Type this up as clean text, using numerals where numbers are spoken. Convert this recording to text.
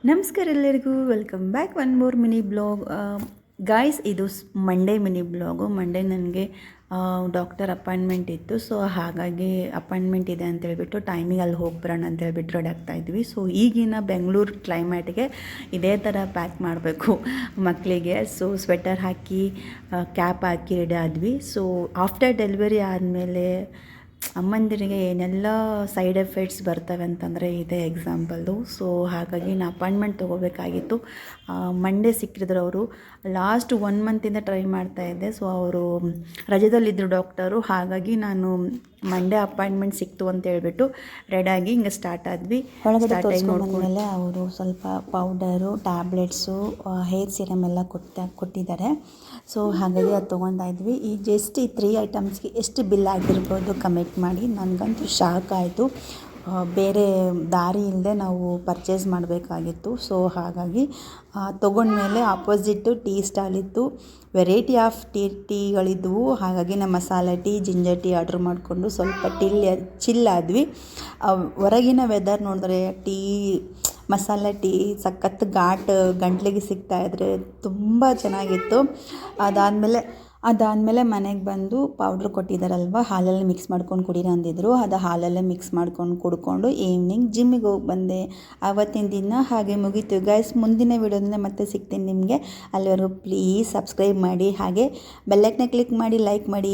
ನಮಸ್ಕಾರ ಎಲ್ಲರಿಗೂ, welcome back one more mini blog. Guys, ಇದು ಮಂಡೇ ಮಿನಿ ಬ್ಲಾಗು. ಮಂಡೇ ನನಗೆ ಡಾಕ್ಟರ್ ಅಪಾಯಿಂಟ್ಮೆಂಟ್ ಇತ್ತು. ಸೊ ಹಾಗಾಗಿ ಅಪಾಯಿಂಟ್ಮೆಂಟ್ ಇದೆ ಅಂತೇಳ್ಬಿಟ್ಟು ಟೈಮಿಗೆ ಅಲ್ಲಿ ಹೋಗ್ಬರೋಣ ಅಂತೇಳ್ಬಿಟ್ಟು ರೆಡಿ ಆಗ್ತಾಯಿದ್ವಿ. ಸೊ ಈಗಿನ ಬೆಂಗಳೂರು ಕ್ಲೈಮೇಟ್ಗೆ ಇದೇ ಥರ ಪ್ಯಾಕ್ ಮಾಡಬೇಕು ಮಕ್ಕಳಿಗೆ. ಸೊ ಸ್ವೆಟರ್ ಹಾಕಿ ಕ್ಯಾಪ್ ಹಾಕಿ ರೆಡಿ ಆದ್ವಿ. ಸೊ ಆಫ್ಟರ್ ಡೆಲಿವರಿ ಆದಮೇಲೆ ಅಮ್ಮಂದಿರಿಗೆ ಏನೆಲ್ಲ ಸೈಡ್ ಎಫೆಕ್ಟ್ಸ್ ಬರ್ತವೆ ಅಂತಂದರೆ ಇದೇ ಎಕ್ಸಾಂಪಲ್ಲು. ಸೊ ಹಾಗಾಗಿ ನಾನು ಅಪಾಯಿಂಟ್ಮೆಂಟ್ ತೊಗೋಬೇಕಾಗಿತ್ತು. ಮಂಡೇ ಸಿಕ್ಕಿದ್ರು ಅವರು. ಲಾಸ್ಟ್ 1 ಮಂತಿಂದ ಟ್ರೈ ಮಾಡ್ತಾಯಿದ್ದೆ. ಸೊ ಅವರು ರಜದಲ್ಲಿದ್ದರು ಡಾಕ್ಟರು. ಹಾಗಾಗಿ ನಾನು ಮಂಡೇ ಅಪಾಯಿಂಟ್ಮೆಂಟ್ ಸಿಕ್ತು ಅಂತ ಹೇಳ್ಬಿಟ್ಟು ರೆಡಿಯಾಗಿ ಹಿಂಗೆ ಸ್ಟಾರ್ಟ್ ಆದ್ವಿ. ಒಳಗಡೆ ತೋರಿಸ್ಕೊಂಡ್ಮೇಲೆ ಅವರು ಸ್ವಲ್ಪ ಪೌಡರು, ಟ್ಯಾಬ್ಲೆಟ್ಸು, ಹೇರ್ ಸಿರಮ್ ಎಲ್ಲ ಕೊಟ್ಟಿದ್ದಾರೆ. ಸೊ ಹಾಗಾಗಿ ಅದು ತೊಗೊತಾ ಇದ್ವಿ. ಈ ಜಸ್ಟ್ ಈ 3 ಐಟಮ್ಸ್ಗೆ ಎಷ್ಟು ಬಿಲ್ ಆಗಿರ್ಬೋದು ಕಮೆಂಟ್ ಮಾಡಿ. ನನಗಂತೂ ಶಾಕ್ ಆಯಿತು. ಬೇರೆ ದಾರಿ ಇಲ್ಲದೆ ನಾವು ಪರ್ಚೇಸ್ ಮಾಡಬೇಕಾಗಿತ್ತು. ಸೊ ಹಾಗಾಗಿ ತೊಗೊಂಡ್ಮೇಲೆ ಆಪೋಸಿಟ್ಟು ಟೀ ಸ್ಟಾಲ್ ಇತ್ತು. ವೆರೈಟಿ ಆಫ್ ಟೀಗಳಿದ್ವು. ಹಾಗಾಗಿ ನಮ್ಮ ಮಸಾಲೆ ಟೀ, ಜಿಂಜರ್ ಟೀ ಆರ್ಡ್ರ್ ಮಾಡಿಕೊಂಡು ಸ್ವಲ್ಪ ಚಿಲ್ಲಾದ್ವಿ. ಹೊರಗಿನ ವೆದರ್ ನೋಡಿದ್ರೆ ಟೀ, ಮಸಾಲೆ ಟೀ ಸಖತ್ ಘಾಟ್ ಗಂಟ್ಲಿಗೆ ಸಿಗ್ತಾಯಿದ್ರೆ ತುಂಬ ಚೆನ್ನಾಗಿತ್ತು. ಅದಾದಮೇಲೆ ಮನೆಗೆ ಬಂದು ಪೌಡ್ರ್ ಕೊಟ್ಟಿದ್ದಾರಲ್ವ, ಹಾಲಲ್ಲಿ ಮಿಕ್ಸ್ ಮಾಡ್ಕೊಂಡು ಕುಡೀರಿ ಅಂದಿದ್ರು. ಅದು ಹಾಲಲ್ಲೇ ಮಿಕ್ಸ್ ಮಾಡ್ಕೊಂಡು ಕುಡ್ಕೊಂಡು ಈವ್ನಿಂಗ್ ಜಿಮ್ಮಿಗೆ ಹೋಗಿ ಬಂದೆ. ಆವತ್ತಿನ ದಿನ ಹಾಗೆ ಮುಗೀತು ಗೈಸ್. ಮುಂದಿನ ವೀಡಿಯೋದಿಂದ ಮತ್ತೆ ಸಿಗ್ತೀನಿ ನಿಮಗೆ. ಅಲ್ಲಿವರೆಗೂ ಪ್ಲೀಸ್ ಸಬ್ಸ್ಕ್ರೈಬ್ ಮಾಡಿ, ಹಾಗೆ ಬೆಲ್ಲೈಕನ್ನ ಕ್ಲಿಕ್ ಮಾಡಿ, ಲೈಕ್ ಮಾಡಿ.